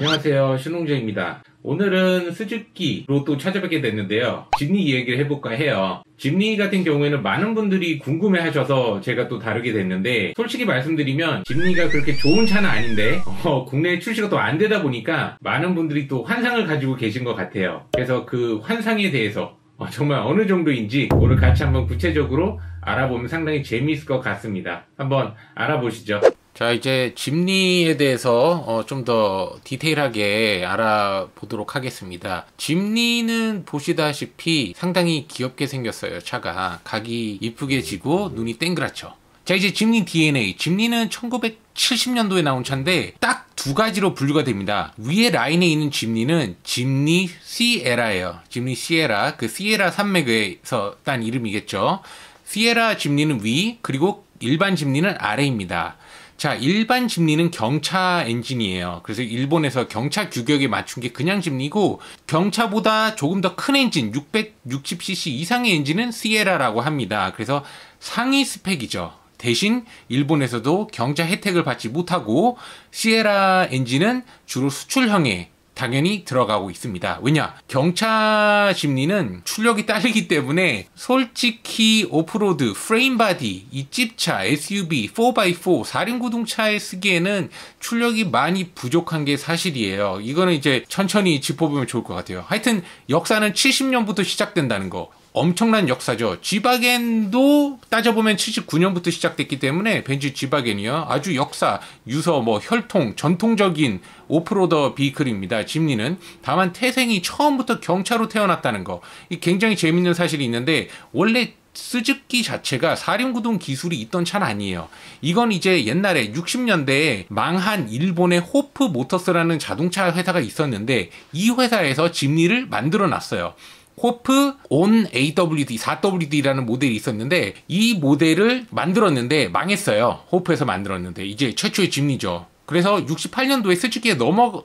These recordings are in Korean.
안녕하세요, 신홍재입니다. 오늘은 스즈키로 또 찾아뵙게 됐는데요. 집니 이야기를 해볼까 해요. 집니 같은 경우에는 많은 분들이 궁금해 하셔서 제가 또 다루게 됐는데, 솔직히 말씀드리면 집니가 그렇게 좋은 차는 아닌데 국내에 출시가 또 안 되다 보니까 많은 분들이 또 환상을 가지고 계신 것 같아요. 그래서 그 환상에 대해서 정말 어느 정도인지 오늘 같이 한번 구체적으로 알아보면 상당히 재미있을 것 같습니다. 한번 알아보시죠. 자, 이제 집니에 대해서 좀 더 디테일하게 알아보도록 하겠습니다. 집니는 보시다시피 상당히 귀엽게 생겼어요. 차가 각이 이쁘게 지고 눈이 땡그랗죠. 자, 이제 집니 DNA. 집니는 1970년도에 나온 차인데 딱 두 가지로 분류가 됩니다. 위에 라인에 있는 집니는 집니 시에라예요. 집니 시에라, 그 시에라 산맥에서 딴 이름이겠죠. 시에라 집니는 위, 그리고 일반 집니는 아래입니다. 자, 일반 집니는 경차 엔진이에요. 그래서 일본에서 경차 규격에 맞춘 게 그냥 집니고, 경차보다 조금 더 큰 엔진, 660cc 이상의 엔진은 시에라라고 합니다. 그래서 상위 스펙이죠. 대신 일본에서도 경차 혜택을 받지 못하고 시에라 엔진은 주로 수출형에 당연히 들어가고 있습니다. 왜냐? 경차 집니는 출력이 딸리기 때문에 솔직히 오프로드, 프레임바디, 이 찝차, SUV, 4x4, 4륜구동차에 쓰기에는 출력이 많이 부족한 게 사실이에요. 이거는 이제 천천히 짚어보면 좋을 것 같아요. 하여튼 역사는 70년부터 시작된다는 거. 엄청난 역사죠. G바겐도 따져보면 79년부터 시작됐기 때문에 벤츠 G바겐이요. 아주 역사, 유서, 혈통, 전통적인 오프로더 비클입니다. 집니는. 다만 태생이 처음부터 경차로 태어났다는 거. 이 굉장히 재밌는 사실이 있는데, 원래 스즈키 자체가 4륜구동 기술이 있던 차는 아니에요. 이건 이제 옛날에 60년대에 망한 일본의 호프 모터스라는 자동차 회사가 있었는데, 이 회사에서 집니를 만들어 놨어요. 호프 온 AWD, 4WD라는 모델이 있었는데, 이 모델을 만들었는데 망했어요. 호프에서 만들었는데 이제 최초의 집니죠. 그래서 68년도에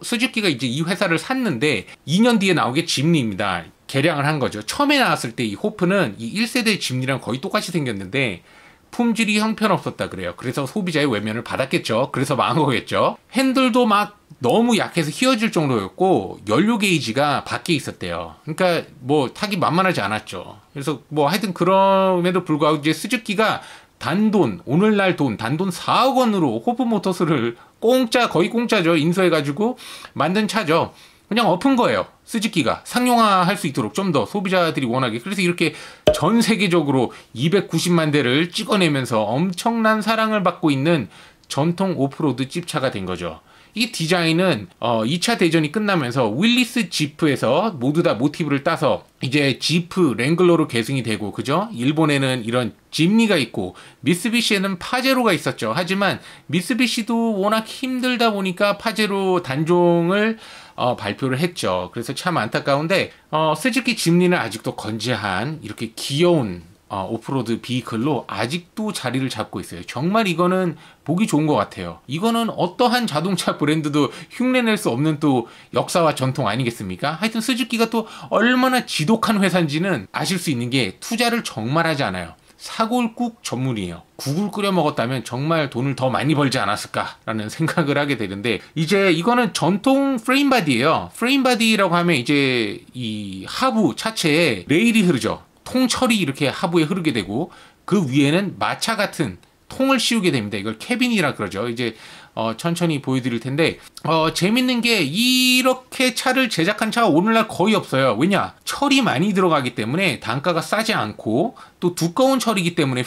스즈키가 이제 이 회사를 샀는데 2년 뒤에 나온 게 집니입니다. 개량을 한 거죠. 처음에 나왔을 때 이 호프는 이 1세대 집니랑 거의 똑같이 생겼는데 품질이 형편없었다 그래요. 그래서 소비자의 외면을 받았겠죠. 그래서 망한 거겠죠. 핸들도 막 너무 약해서 휘어질 정도였고, 연료 게이지가 밖에 있었대요. 그러니까 타기 만만하지 않았죠. 그래서 하여튼 그럼에도 불구하고 이제 스즈키가 오늘날 단돈 4억 원으로 호프 모터스를 거의 공짜죠. 인수해가지고 만든 차죠. 그냥 엎은 거예요. 스즈키가 상용화할 수 있도록 좀 더 소비자들이 원하게. 그래서 이렇게 전 세계적으로 290만 대를 찍어내면서 엄청난 사랑을 받고 있는 전통 오프로드 찝차가 된 거죠. 이 디자인은 2차 대전이 끝나면서 윌리스 지프에서 모두 다 모티브를 따서 이제 지프 랭글러로 계승이 되고, 그죠? 일본에는 이런 집니가 있고 미쓰비시에는 파제로가 있었죠. 하지만 미쓰비시도 워낙 힘들다 보니까 파제로 단종을 발표를 했죠. 그래서 참 안타까운데 스즈키 집니는 아직도 건재한 이렇게 귀여운 오프로드 비클로 아직도 자리를 잡고 있어요. 정말 이거는 보기 좋은 것 같아요. 이거는 어떠한 자동차 브랜드도 흉내낼 수 없는 또 역사와 전통 아니겠습니까? 하여튼 스즈키가 또 얼마나 지독한 회사인지는 아실 수 있는 게, 투자를 정말 하지 않아요. 사골국 전문이에요. 국을 끓여 먹었다면 정말 돈을 더 많이 벌지 않았을까라는 생각을 하게 되는데, 이제 이거는 전통 프레임바디예요. 프레임바디라고 하면 이제 이 하부 차체에 레일이 흐르죠. 통철이 이렇게 하부에 흐르게 되고, 그 위에는 마차 같은 통을 씌우게 됩니다. 이걸 캐빈이라 그러죠. 이제 천천히 보여드릴 텐데, 재밌는 게 이렇게 차를 제작한 차가 오늘날 거의 없어요. 왜냐? 철이 많이 들어가기 때문에 단가가 싸지 않고, 또 두꺼운 철이기 때문에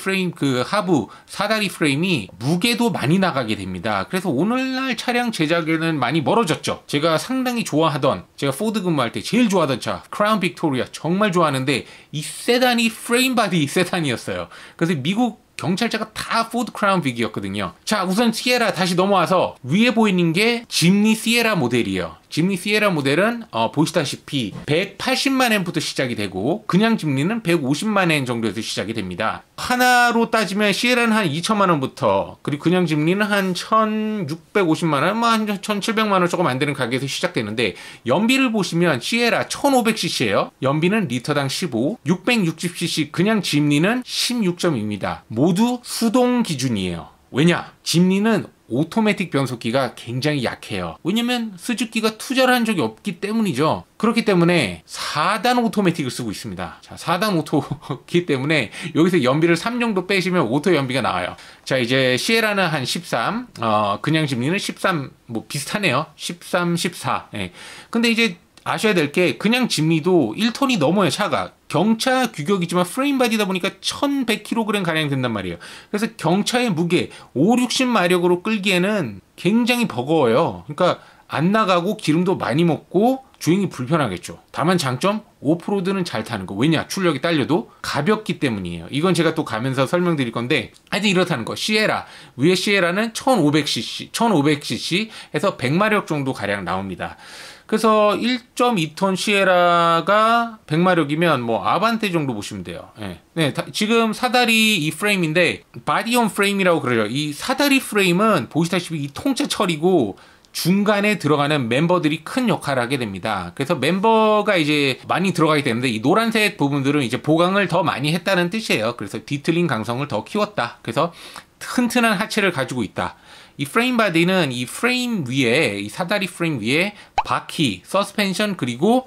하부 사다리 프레임이 무게도 많이 나가게 됩니다. 그래서 오늘날 차량 제작에는 많이 멀어졌죠. 제가 상당히 좋아하던, 제가 포드 근무할 때 제일 좋아하던 차 크라운 빅토리아 정말 좋아하는데, 이 세단이 프레임 바디 세단이었어요. 그래서 미국 경찰차가 다 포드 크라운 빅이었거든요. 자, 우선 시에라 다시 넘어와서 위에 보이는 게 집니 시에라 모델이에요. 집니 시에라 모델은 보시다시피 180만엔부터 시작이 되고, 그냥 집니는 150만엔 정도에서 시작이 됩니다. 하나로 따지면 시에라는 한 2천만원부터, 그리고 그냥 집니는 한 1650만원, 한 1700만원 조금 안 되는 가격에서 시작되는데, 연비를 보시면 시에라 1500cc예요. 연비는 리터당 15, 660cc 그냥 집니는 16.2입니다. 모두 수동 기준이에요. 왜냐? 집니는 오토매틱 변속기가 굉장히 약해요. 왜냐면 스즈키가 투자를 한 적이 없기 때문이죠. 그렇기 때문에 4단 오토매틱을 쓰고 있습니다. 자, 4단 오토기 때문에 여기서 연비를 3 정도 빼시면 오토 연비가 나와요. 자, 이제 시에라는 한 13, 그냥 집리는 13, 뭐 비슷하네요. 13, 14. 예. 근데 이제 아셔야 될 게 그냥 집리도 1톤이 넘어요, 차가. 경차 규격이지만 프레임 바디다 보니까 1100kg 가량 된단 말이에요. 그래서 경차의 무게 5, 60마력으로 끌기에는 굉장히 버거워요. 그러니까 안 나가고 기름도 많이 먹고 주행이 불편하겠죠. 다만 장점, 오프로드는 잘 타는 거. 왜냐? 출력이 딸려도 가볍기 때문이에요. 이건 제가 또 가면서 설명드릴 건데 하여튼 이렇다는 거. 시에라, 위에 시에라는 1500cc에서 100마력 정도 가량 나옵니다. 그래서 1.2톤 시에라가 100마력이면 뭐 아반떼 정도 보시면 돼요. 네. 네, 지금 사다리 이 프레임인데 바디온 프레임이라고 그러죠. 이 사다리 프레임은 보시다시피 이 통짜 처리고 중간에 들어가는 멤버들이 큰 역할을 하게 됩니다. 그래서 멤버가 이제 많이 들어가게 되는데 이 노란색 부분들은 이제 보강을 더 많이 했다는 뜻이에요. 그래서 디틀링 강성을 더 키웠다. 그래서 튼튼한 하체를 가지고 있다. 이 프레임 바디는 이 프레임 위에, 이 사다리 프레임 위에 바퀴, 서스펜션 그리고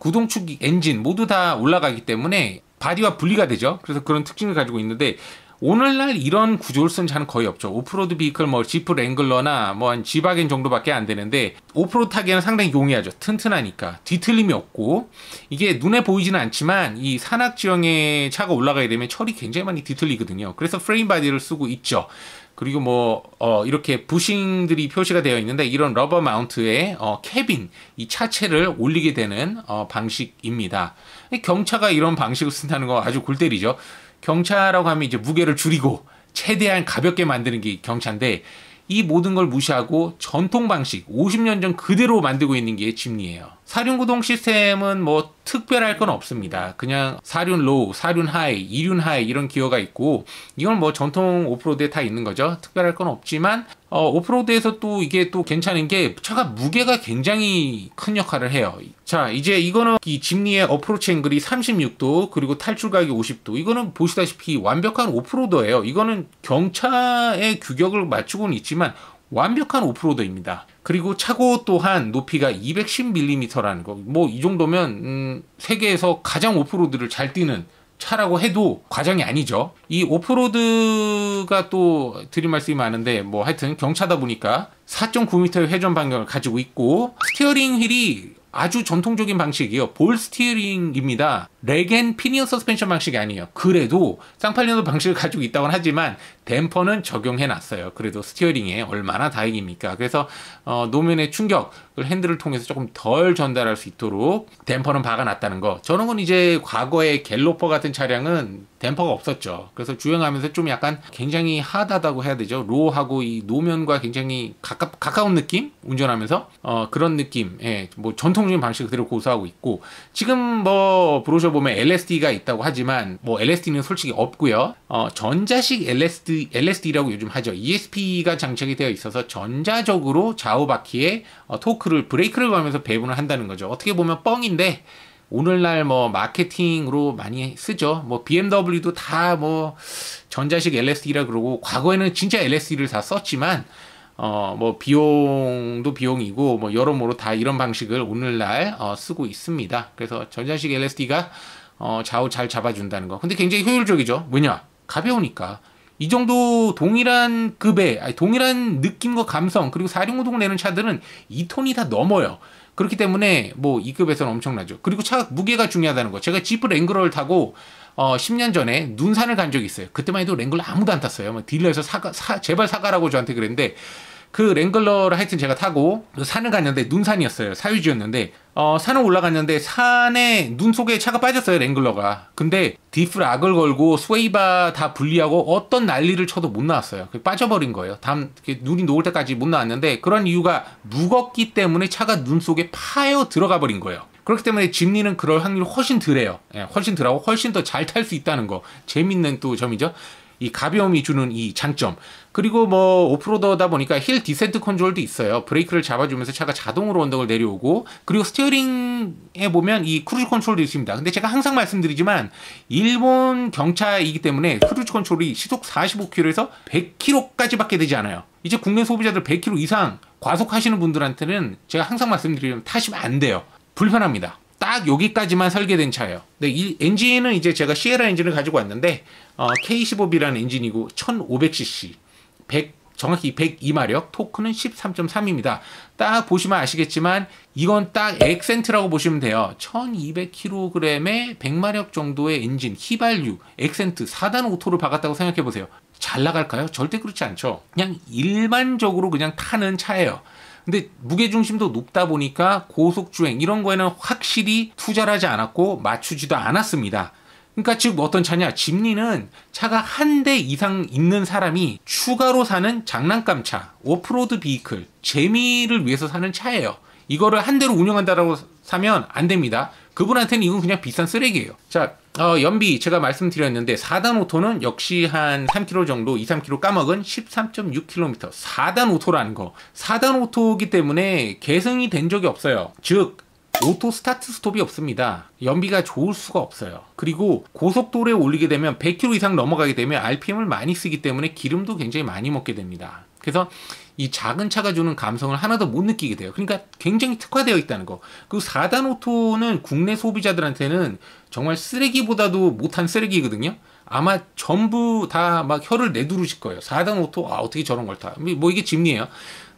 구동축 엔진 모두 다 올라가기 때문에 바디와 분리가 되죠. 그래서 그런 특징을 가지고 있는데 오늘날 이런 구조를 쓴 차는 거의 없죠. 오프로드 비클 뭐 지프 랭글러나 뭐 한 지바겐 정도밖에 안 되는데 오프로드 타기에는 상당히 용이하죠. 튼튼하니까 뒤틀림이 없고 이게 눈에 보이지는 않지만 이 산악 지형에 차가 올라가게 되면 철이 굉장히 많이 뒤틀리거든요. 그래서 프레임 바디를 쓰고 있죠. 그리고 뭐 이렇게 부싱들이 표시가 되어 있는데 이런 러버 마운트에 캐빈 이 차체를 올리게 되는 방식입니다. 경차가 이런 방식을 쓴다는 거 아주 골 때리죠. 경차라고 하면 이제 무게를 줄이고 최대한 가볍게 만드는 게 경차인데 이 모든 걸 무시하고 전통 방식 50년 전 그대로 만들고 있는 게 집리예요. 사륜 구동 시스템은 뭐 특별할 건 없습니다. 그냥 사륜 로우, 사륜 하이, 이륜 하이 이런 기어가 있고 이건 뭐 전통 오프로드에 다 있는 거죠. 특별할 건 없지만 오프로드에서 또 이게 또 괜찮은 게 차가 무게가 굉장히 큰 역할을 해요. 자, 이제 이거는 이 집리의 어프로치 앵글이 36도 그리고 탈출각이 50도 이거는 보시다시피 완벽한 오프로더예요. 이거는 경차의 규격을 맞추고는 있지만 완벽한 오프로더입니다. 그리고 차고 또한 높이가 210mm라는 거. 뭐 이 정도면 세계에서 가장 오프로드를 잘 뛰는 차라고 해도 과장이 아니죠. 이 오프로드가 또 드릴 말씀이 많은데 뭐 하여튼 경차다 보니까 4.9m의 회전 반경을 가지고 있고 스티어링 휠이 아주 전통적인 방식이에요. 볼 스티어링입니다. 렉앤 피니언 서스펜션 방식이 아니에요. 그래도 쌍팔년도 방식을 가지고 있다고는 하지만 댐퍼는 적용해 놨어요. 그래도 스티어링에 얼마나 다행입니까? 그래서 노면의 충격을 핸들을 통해서 조금 덜 전달할 수 있도록 댐퍼는 박아놨다는 거. 저런 건 이제 과거에 갤로퍼 같은 차량은 댐퍼가 없었죠. 그래서 주행하면서 좀 약간 굉장히 하다다고 해야 되죠. 로우하고 이 노면과 굉장히 가까운 느낌? 운전하면서 그런 느낌. 예, 뭐 전통적인 방식 그대로 고수하고 있고 지금 뭐 브로셔 보면 LSD가 있다고 하지만 뭐 LSD는 솔직히 없고요. 전자식 LSD라고 요즘 하죠. ESP가 장착이 되어 있어서 전자적으로 좌우 바퀴에 토크를 브레이크를 걸면서 배분을 한다는 거죠. 어떻게 보면 뻥인데 오늘날 뭐 마케팅으로 많이 쓰죠. 뭐 BMW도 다 뭐 전자식 LSD라 그러고 과거에는 진짜 LSD를 다 썼지만 뭐 비용도 비용이고 뭐 여러모로 다 이런 방식을 오늘날 쓰고 있습니다. 그래서 전자식 LSD가 좌우 잘 잡아준다는 거. 근데 굉장히 효율적이죠. 왜냐? 가벼우니까. 이 정도 동일한 급의 동일한 느낌과 감성 그리고 4륜구동을 내는 차들은 2톤이 다 넘어요. 그렇기 때문에 뭐 2급에서는 엄청나죠. 그리고 차 무게가 중요하다는 거. 제가 지프 랭글러를 타고 10년 전에 눈산을 간 적이 있어요. 그때만 해도 랭글러 아무도 안 탔어요. 뭐 딜러에서 제발 사가라고 저한테 그랬는데 그 랭글러를 하여튼 제가 타고 산을 갔는데 눈산이었어요. 사유지였는데 산을 올라갔는데 산에 눈 속에 차가 빠졌어요. 랭글러가. 근데 디프 락을 걸고 스웨이바 다 분리하고 어떤 난리를 쳐도 못 나왔어요. 빠져버린 거예요. 눈이 녹을 때까지 못 나왔는데 그런 이유가 무겁기 때문에 차가 눈 속에 파여 들어가 버린 거예요. 그렇기 때문에 집리는 그럴 확률이 훨씬 덜해요. 예, 훨씬 덜하고 훨씬 더 잘 탈 수 있다는 거. 재밌는 또 점이죠. 이 가벼움이 주는 이 장점. 그리고 뭐 오프로더다 보니까 힐 디센트 컨트롤도 있어요. 브레이크를 잡아주면서 차가 자동으로 언덕을 내려오고, 그리고 스티어링에 보면 이 크루즈 컨트롤도 있습니다. 근데 제가 항상 말씀드리지만 일본 경차이기 때문에 크루즈 컨트롤이 시속 45km에서 100km까지밖에 되지 않아요. 이제 국내 소비자들 100km 이상 과속하시는 분들한테는 제가 항상 말씀드리면 타시면 안 돼요. 불편합니다. 딱 여기까지만 설계된 차예요. 근데 이 엔진은 이제 제가 시에라 엔진을 가지고 왔는데 K15B라는 엔진이고 1500cc, 정확히 102마력, 토크는 13.3입니다. 딱 보시면 아시겠지만 이건 딱 엑센트라고 보시면 돼요. 1200kg에 100마력 정도의 엔진, 휘발유, 엑센트, 4단 오토를 박았다고 생각해보세요. 잘 나갈까요? 절대 그렇지 않죠. 그냥 일반적으로 그냥 타는 차예요. 근데 무게중심도 높다 보니까 고속주행 이런 거에는 확실히 투자를 하지 않았고 맞추지도 않았습니다. 그러니까 즉 어떤 차냐, 짐니는 차가 한 대 이상 있는 사람이 추가로 사는 장난감 차, 오프로드 비이클, 재미를 위해서 사는 차예요. 이거를 한 대로 운영한다라고 사면 안 됩니다. 그분한테는 이건 그냥 비싼 쓰레기예요. 자, 연비 제가 말씀드렸는데 4단 오토는 역시 한 3km 정도, 2, 3km 까먹은 13.6km. 4단 오토라는 거. 4단 오토이기 때문에 계승이 된 적이 없어요. 즉 오토 스타트 스톱이 없습니다. 연비가 좋을 수가 없어요. 그리고 고속도로에 올리게 되면 100km 이상 넘어가게 되면 RPM을 많이 쓰기 때문에 기름도 굉장히 많이 먹게 됩니다. 그래서 이 작은 차가 주는 감성을 하나도 못 느끼게 돼요. 그러니까 굉장히 특화되어 있다는 거. 그 4단 오토는 국내 소비자들한테는 정말 쓰레기보다도 못한 쓰레기거든요. 아마 전부 다 막 혀를 내두르실 거예요. 4단 오토, 어떻게 저런 걸 타. 뭐 이게 짐니예요.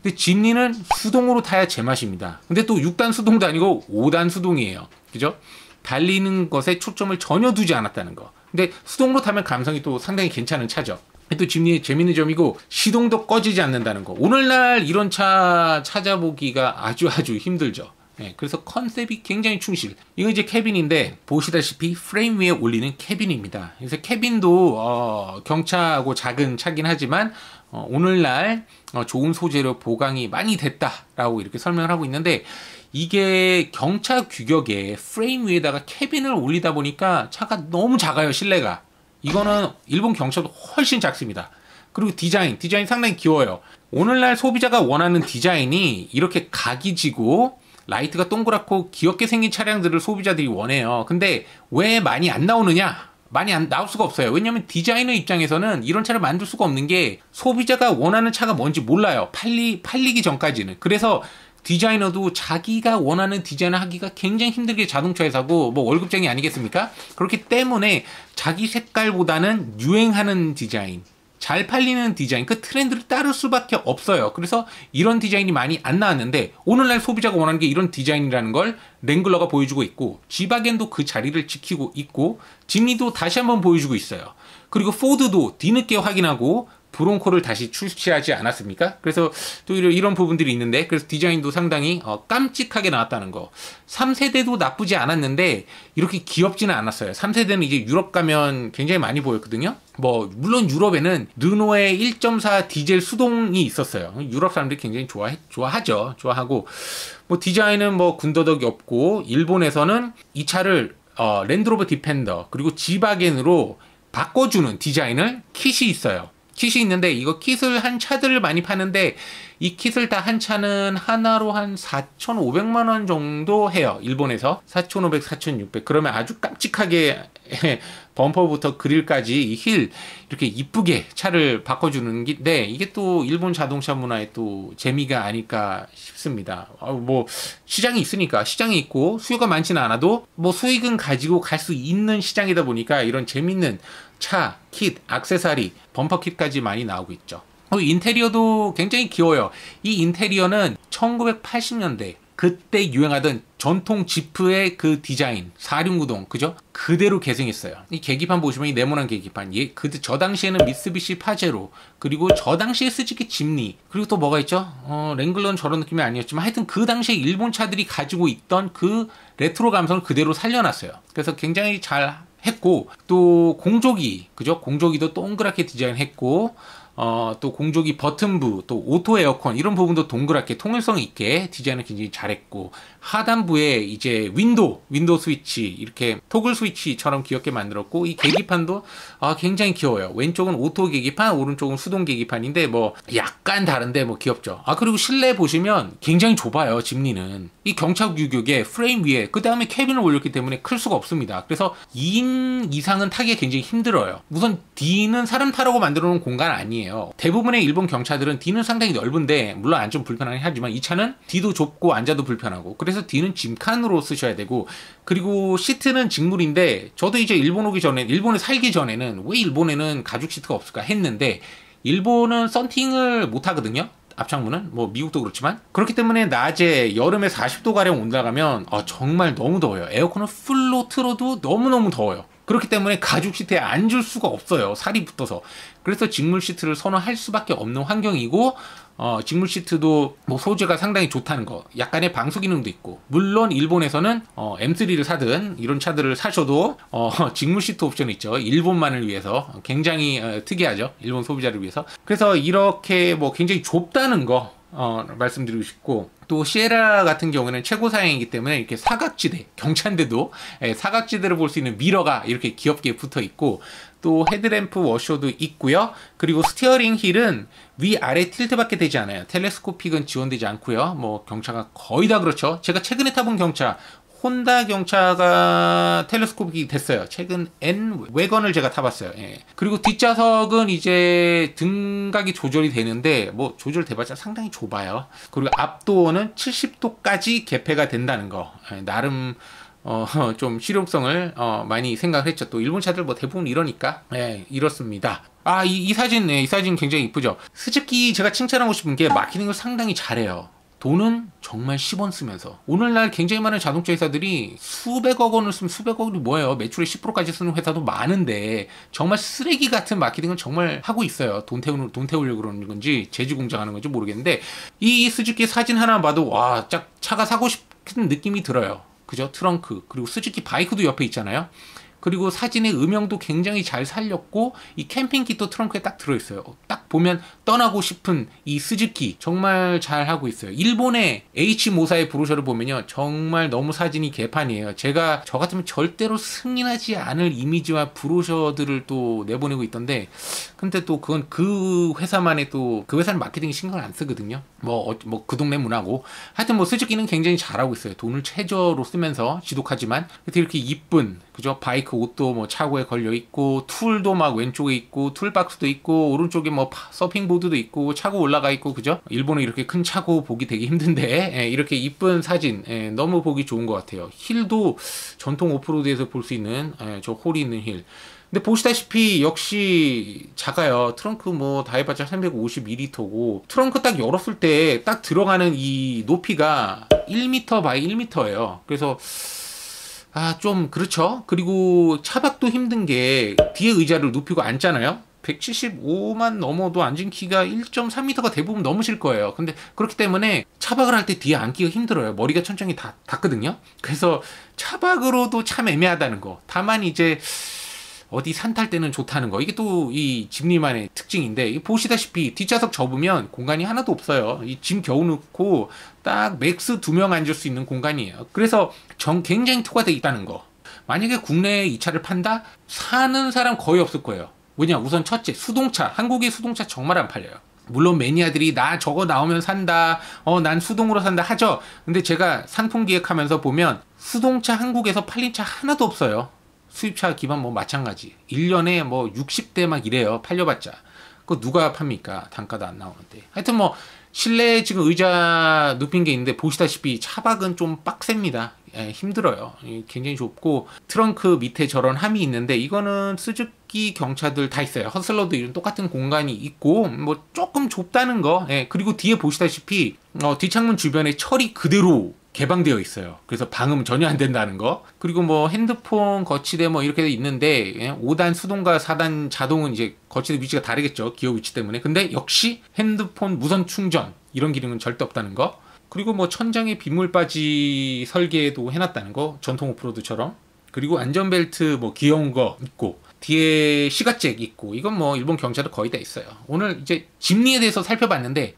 근데 짐니는 수동으로 타야 제맛입니다. 근데 또 6단 수동도 아니고 5단 수동이에요. 그죠? 달리는 것에 초점을 전혀 두지 않았다는 거. 근데 수동으로 타면 감성이 또 상당히 괜찮은 차죠. 또 짐니의 재밌는 점이고 시동도 꺼지지 않는다는 거. 오늘날 이런 차 찾아보기가 아주 힘들죠. 네, 그래서 컨셉이 굉장히 충실. 이거 이제 캐빈인데 보시다시피 프레임 위에 올리는 캐빈입니다. 그래서 캐빈도 경차하고 작은 차긴 하지만 오늘날 좋은 소재로 보강이 많이 됐다라고 이렇게 설명을 하고 있는데, 이게 경차 규격에 프레임 위에다가 캐빈을 올리다 보니까 차가 너무 작아요, 실내가. 이거는 일본 경차도 훨씬 작습니다. 그리고 디자인 상당히 귀여워요. 오늘날 소비자가 원하는 디자인이 이렇게 각이 지고 라이트가 동그랗고 귀엽게 생긴 차량들을 소비자들이 원해요. 근데 왜 많이 안 나오느냐? 많이 안 나올 수가 없어요. 왜냐면 디자이너 입장에서는 이런 차를 만들 수가 없는 게 소비자가 원하는 차가 뭔지 몰라요. 팔리기 전까지는. 그래서 디자이너도 자기가 원하는 디자인을 하기가 굉장히 힘들게 자동차에서 하고, 뭐 월급쟁이 아니겠습니까? 그렇기 때문에 자기 색깔보다는 유행하는 디자인, 잘 팔리는 디자인, 그 트렌드를 따를 수밖에 없어요. 그래서 이런 디자인이 많이 안 나왔는데 오늘날 소비자가 원하는 게 이런 디자인이라는 걸 랭글러가 보여주고 있고, 지바겐도 그 자리를 지키고 있고, 짐니도 다시 한번 보여주고 있어요. 그리고 포드도 뒤늦게 확인하고 브론코를 다시 출시하지 않았습니까? 그래서 또 이런 부분들이 있는데, 그래서 디자인도 상당히 깜찍하게 나왔다는 거. 3세대도 나쁘지 않았는데 이렇게 귀엽지는 않았어요. 3세대는 이제 유럽 가면 굉장히 많이 보였거든요. 뭐 물론 유럽에는 르노의 1.4 디젤 수동이 있었어요. 유럽 사람들이 굉장히 좋아하고, 뭐 디자인은 뭐 군더더기 없고, 일본에서는 이 차를 랜드로버 디펜더 그리고 지바겐으로 바꿔주는 디자인을 킷이 있어요. 킷이 있는데, 이거 킷을 한 차들을 많이 파는데 이 킷을 다 한 차는 하나로 한 4,500만 원 정도 해요. 일본에서 4,500, 4,600. 그러면 아주 깜찍하게 범퍼부터 그릴까지 이 힐 이렇게 이쁘게 차를 바꿔주는 게, 이게 또 일본 자동차 문화의 또 재미가 아닐까 싶습니다. 뭐 시장이 있으니까, 시장이 있고 수요가 많지는 않아도 뭐 수익은 가지고 갈 수 있는 시장이다 보니까 이런 재밌는 차, 킷, 액세서리, 범퍼 킷까지 많이 나오고 있죠. 인테리어도 굉장히 귀여워요. 이 인테리어는 1980년대 그때 유행하던 전통 지프의 그 디자인, 4륜구동, 그죠? 그대로 계승했어요. 이 계기판 보시면 이 네모난 계기판, 저 당시에는 미쓰비시 파제로, 그리고 저 당시에 스즈키 짐니, 그리고 또 뭐가 있죠? 랭글러는 저런 느낌이 아니었지만 하여튼 그 당시에 일본 차들이 가지고 있던 그 레트로 감성을 그대로 살려놨어요. 그래서 굉장히 잘 했고, 또 공조기, 그죠? 공조기도 동그랗게 디자인했고, 또 공조기 버튼부, 또 오토 에어컨 이런 부분도 동그랗게 통일성 있게 디자인을 굉장히 잘했고, 하단부에 이제 윈도우 스위치 이렇게 토글 스위치처럼 귀엽게 만들었고, 이 계기판도 굉장히 귀여워요. 왼쪽은 오토 계기판, 오른쪽은 수동 계기판인데 뭐 약간 다른데 뭐 귀엽죠. 그리고 실내 보시면 굉장히 좁아요. 짐니는 이 경차 규격에 프레임 위에 그 다음에 캐빈을 올렸기 때문에 클 수가 없습니다. 그래서 2인 이상은 타기가 굉장히 힘들어요. 우선 D는 사람 타라고 만들어 놓은 공간 아니에요. 대부분의 일본 경차들은 D는 상당히 넓은데, 물론 안 좀 불편하긴 하지만 이 차는 D도 좁고 앉아도 불편하고, 그래서 D는 짐칸으로 쓰셔야 되고, 그리고 시트는 직물인데, 저도 이제 일본에 살기 전에는 왜 일본에는 가죽 시트가 없을까 했는데, 일본은 썬팅을 못 하거든요. 앞창문은 뭐 미국도 그렇지만, 그렇기 때문에 낮에 여름에 40도 가량 올라가면 정말 너무 더워요. 에어컨을 풀로 틀어도 너무너무 더워요. 그렇기 때문에 가죽 시트에 앉을 수가 없어요. 살이 붙어서. 그래서 직물 시트를 선호할 수밖에 없는 환경이고, 직물 시트도 뭐 소재가 상당히 좋다는 거, 약간의 방수 기능도 있고, 물론 일본에서는 M3를 사든 이런 차들을 사셔도 직물 시트 옵션이 있죠. 일본만을 위해서 굉장히 특이하죠. 일본 소비자를 위해서. 그래서 이렇게 뭐 굉장히 좁다는 거 말씀드리고 싶고, 또 시에라 같은 경우는 최고 사양이기 때문에 이렇게 사각지대, 경차인데도 사각지대를 볼 수 있는 미러가 이렇게 귀엽게 붙어 있고, 또 헤드램프 워셔도 있고요. 그리고 스티어링 휠은 위아래 틸트밖에 되지 않아요. 텔레스코픽은 지원되지 않고요. 뭐 경차가 거의 다 그렇죠. 제가 최근에 타본 경차, 혼다 경차가 텔레스코픽이 됐어요. 최근 N 웨건을 제가 타봤어요. 그리고 뒷좌석은 이제 등각이 조절이 되는데, 뭐 조절돼봤자 상당히 좁아요. 그리고 앞도어는 70도까지 개폐가 된다는 거, 나름 좀 실용성을 많이 생각을 했죠. 또 일본 차들 뭐 대부분 이러니까 이렇습니다. 이 사진 굉장히 이쁘죠. 스즈키 제가 칭찬하고 싶은 게 마케팅을 상당히 잘해요. 돈은 정말 10원 쓰면서, 오늘날 굉장히 많은 자동차 회사들이 수백억 원을 쓰면, 수백억 원이 뭐예요? 매출의 10%까지 쓰는 회사도 많은데 정말 쓰레기 같은 마케팅을 정말 하고 있어요. 돈 태우려고 그러는 건지 재지 공장하는 건지 모르겠는데, 이 스즈키 사진 하나 봐도 차가 사고 싶은 느낌이 들어요. 그죠? 트렁크, 그리고 스즈키 바이크도 옆에 있잖아요. 그리고 사진의 음영도 굉장히 잘 살렸고, 이 캠핑kit도 트렁크에 딱 들어있어요. 딱 보면 떠나고 싶은 이 스즈키 정말 잘 하고 있어요. 일본의 H모사의 브로셔를 보면요, 정말 너무 사진이 개판이에요. 저 같으면 절대로 승인하지 않을 이미지와 브로셔들을 또 내보내고 있던데, 근데 또 그건 그 회사만의, 또 그 회사는 마케팅 신경을 안 쓰거든요. 뭐 그 동네 문화고. 하여튼 뭐 스즈키는 굉장히 잘하고 있어요. 돈을 최저로 쓰면서 지독하지만 이렇게 이쁜, 그죠? 바이크 옷도 뭐 차고에 걸려 있고, 툴도 막 왼쪽에 있고, 툴박스도 있고, 오른쪽에 뭐 서핑보드도 있고, 차고 올라가 있고, 그죠? 일본은 이렇게 큰 차고 보기 되게 힘든데, 이렇게 이쁜 사진, 너무 보기 좋은 것 같아요. 힐도 전통 오프로드에서 볼 수 있는 저 홀이 있는 힐. 근데 보시다시피 역시 작아요. 트렁크 뭐 다 해봤자 352리터고, 트렁크 딱 열었을 때 딱 들어가는 이 높이가 1m 바이 1m예요. 그래서 좀 그렇죠. 그리고 차박도 힘든 게 뒤에 의자를 눕히고 앉잖아요. 175만 넘어도 앉은 키가 1.3m가 대부분 넘으실 거예요. 근데 그렇기 때문에 차박을 할 때 뒤에 앉기가 힘들어요. 머리가 천장이 닿거든요. 그래서 차박으로도 참 애매하다는 거. 다만 이제 어디 산 탈 때는 좋다는 거. 이게 또 이 짐니만의 특징인데, 보시다시피 뒷좌석 접으면 공간이 하나도 없어요. 이 짐 겨우 넣고 딱 맥스 2명 앉을 수 있는 공간이에요. 그래서 굉장히 특화되어 있다는 거. 만약에 국내에 이 차를 판다? 사는 사람 거의 없을 거예요. 왜냐? 우선 첫째, 수동차. 한국의 수동차 정말 안 팔려요. 물론 매니아들이 나 저거 나오면 산다, 난 수동으로 산다 하죠. 근데 제가 상품 기획하면서 보면 수동차 한국에서 팔린 차 하나도 없어요. 수입차 기반 뭐 마찬가지. 1년에 뭐 60대 막 이래요. 팔려봤자. 그거 누가 팝니까? 단가도 안 나오는데. 하여튼 뭐 실내에 지금 의자 눕힌 게 있는데, 보시다시피 차박은 좀 빡셉니다. 힘들어요. 굉장히 좁고, 트렁크 밑에 저런 함이 있는데, 이거는 스즈키 경차들 다 있어요. 허슬러도 이런 똑같은 공간이 있고, 뭐 조금 좁다는 거. 그리고 뒤에 보시다시피 뒷창문 주변에 철이 그대로 개방되어 있어요. 그래서 방음 전혀 안 된다는 거. 그리고 뭐 핸드폰 거치대 뭐 이렇게 있는데, 5단 수동과 4단 자동은 이제 거치대 위치가 다르겠죠. 기어 위치 때문에. 근데 역시 핸드폰 무선 충전 이런 기능은 절대 없다는 거. 그리고 뭐 천장에 빗물바지 설계도 해놨다는 거. 전통 오프로드처럼. 그리고 안전벨트 뭐 귀여운 거 있고, 뒤에 시가잭 있고, 이건 뭐 일본 경차도 거의 다 있어요. 오늘 이제 짐니에 대해서 살펴봤는데,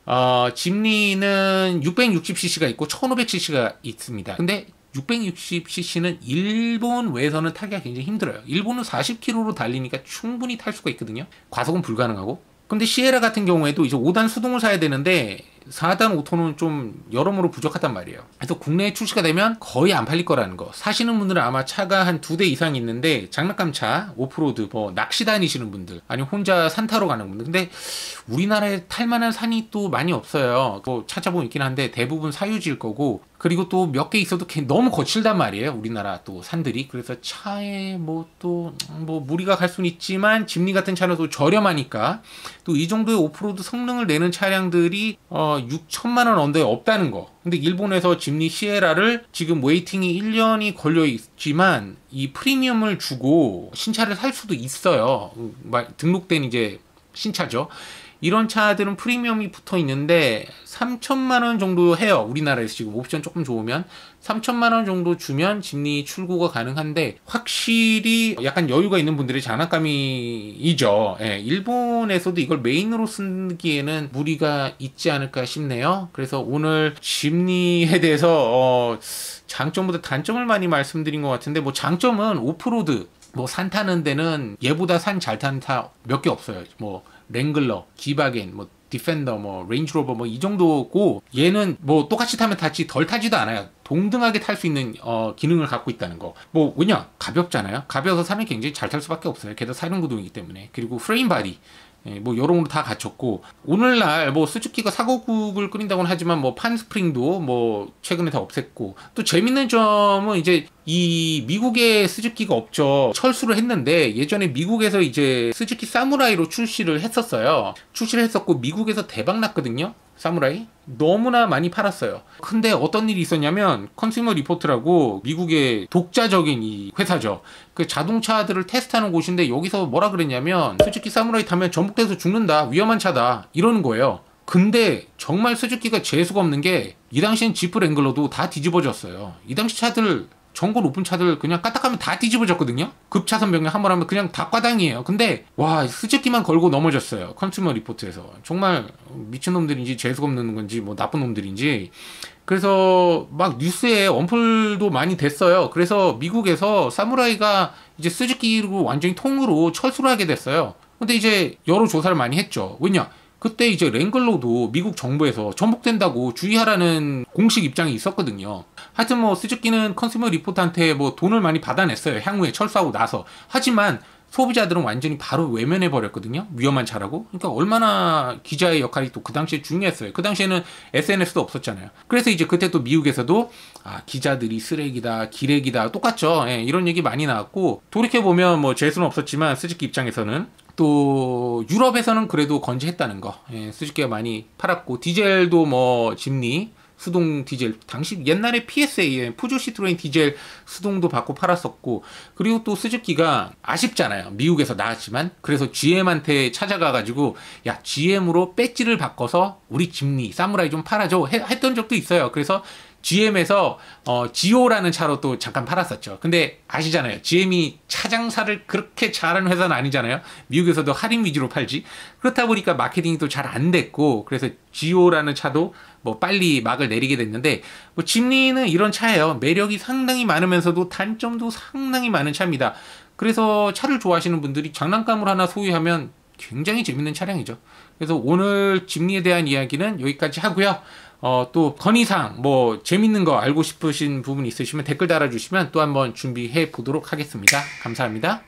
짐니는 660cc가 있고 1500cc가 있습니다. 근데 660cc는 일본 외에서는 타기가 굉장히 힘들어요. 일본은 40km로 달리니까 충분히 탈 수가 있거든요. 과속은 불가능하고. 근데 시에라 같은 경우에도 이제 5단 수동을 사야 되는데 4단 오토는 좀 여러모로 부족하단 말이에요. 그래서 국내에 출시가 되면 거의 안 팔릴 거라는 거. 사시는 분들은 아마 차가 한 2대 이상 있는데, 장난감 차, 오프로드, 뭐 낚시 다니시는 분들, 아니면 혼자 산 타러 가는 분들. 근데 우리나라에 탈만한 산이 또 많이 없어요. 뭐 찾아보면 있긴 한데 대부분 사유지일 거고, 그리고 또 몇 개 있어도 너무 거칠단 말이에요. 우리나라 또 산들이. 그래서 차에 뭐 또 뭐 무리가 갈 수는 있지만 짐니 같은 차는 또 저렴하니까, 또 이 정도의 오프로드 성능을 내는 차량들이 6천만 원 언더에 없다는 거. 근데 일본에서 짐니 시에라를 지금 웨이팅이 1년이 걸려 있지만 이 프리미엄을 주고 신차를 살 수도 있어요. 등록된 이제 신차죠. 이런 차들은 프리미엄이 붙어 있는데 3천만 원 정도 해요. 우리나라에서 지금 옵션 조금 좋으면 3천만 원 정도 주면 짐니 출고가 가능한데, 확실히 약간 여유가 있는 분들의 장난감이죠. 예, 일본에서도 이걸 메인으로 쓰기에는 무리가 있지 않을까 싶네요. 그래서 오늘 짐니에 대해서 장점보다 단점을 많이 말씀드린 것 같은데, 뭐 장점은 오프로드, 뭐 산 타는 데는 얘보다 산 잘 타는 차 몇 개 없어요. 뭐 랭글러, 지바겐, 뭐 디펜더, 뭐 레인지로버 뭐 이 정도고, 얘는 뭐 똑같이 타면 탔지 덜 타지도 않아요. 동등하게 탈 수 있는 기능을 갖고 있다는 거. 뭐 왜냐? 가볍잖아요. 가벼워서 사람이 굉장히 잘 탈 수밖에 없어요. 게다가 사륜 구동이기 때문에. 그리고 프레임 바디, 뭐 여러모로 다 갖췄고, 오늘날 뭐 스즈키가 사고국을 끓인다고는 하지만 뭐 판스프링도 뭐 최근에 다 없앴고, 또 재밌는 점은 이제 이 미국의 스즈키가 없죠. 철수를 했는데 예전에 미국에서 이제 스즈키 사무라이로 출시를 했었어요. 출시를 했었고 미국에서 대박 났거든요. 사무라이 너무나 많이 팔았어요. 근데 어떤 일이 있었냐면, 컨슈머 리포트라고 미국의 독자적인 이 회사죠. 그 자동차들을 테스트하는 곳인데, 여기서 뭐라 그랬냐면 스즈키 사무라이 타면 전복돼서 죽는다, 위험한 차다, 이러는 거예요. 근데 정말 스즈키가 재수가 없는 게, 이 당시엔 지프 랭글러도 다 뒤집어졌어요. 이 당시 차들, 전고 높은 차들 그냥 까딱하면 다 뒤집어졌거든요. 급차선 변경 한번 하면 그냥 다 꽈당이에요. 근데 와, 스즈키만 걸고 넘어졌어요. 컨슈머 리포트에서. 정말 미친놈들인지 재수가 없는 건지 뭐 나쁜 놈들인지. 그래서 막 뉴스에 언플도 많이 됐어요. 그래서 미국에서 사무라이가 이제 스즈키로 완전히 통으로 철수를 하게 됐어요. 근데 이제 여러 조사를 많이 했죠. 왜냐? 그때 이제 랭글러도 미국 정부에서 전복된다고 주의하라는 공식 입장이 있었거든요. 하여튼 뭐 스즈키는 컨슈머 리포트한테 뭐 돈을 많이 받아냈어요. 향후에 철수하고 나서. 하지만 소비자들은 완전히 바로 외면해 버렸거든요. 위험한 차라고. 그러니까 얼마나 기자의 역할이 또 그 당시에 중요했어요. 그 당시에는 SNS도 없었잖아요. 그래서 이제 그때 또 미국에서도 기자들이 쓰레기다, 기레기다, 똑같죠. 예, 이런 얘기 많이 나왔고, 돌이켜보면 뭐 재수는 없었지만 스즈키 입장에서는, 또 유럽에서는 그래도 건재했다는 거. 예, 스즈키가 많이 팔았고, 디젤도 뭐 짐니 수동 디젤, 당시 옛날에 PSA, 푸조 시트로엔 디젤 수동도 받고 팔았었고, 그리고 또 스즈키가 아쉽잖아요. 미국에서 나왔지만. 그래서 GM한테 찾아가가지고, 야, GM으로 배지를 바꿔서 우리 짐니, 사무라이 좀 팔아줘 했던 적도 있어요. 그래서 GM에서 지오라는 차로 또 잠깐 팔았었죠. 근데 아시잖아요. GM이 차 장사를 그렇게 잘하는 회사는 아니잖아요. 미국에서도 할인 위주로 팔지. 그렇다 보니까 마케팅이 또 잘 안 됐고, 그래서 지오라는 차도 뭐 빨리 막을 내리게 됐는데, 뭐 짐니는 이런 차예요. 매력이 상당히 많으면서도 단점도 상당히 많은 차입니다. 그래서 차를 좋아하시는 분들이 장난감을 하나 소유하면 굉장히 재밌는 차량이죠. 그래서 오늘 짐니에 대한 이야기는 여기까지 하고요. 또 건의사항 뭐 재밌는 거 알고 싶으신 부분 있으시면 댓글 달아주시면 또 한번 준비해 보도록 하겠습니다. 감사합니다.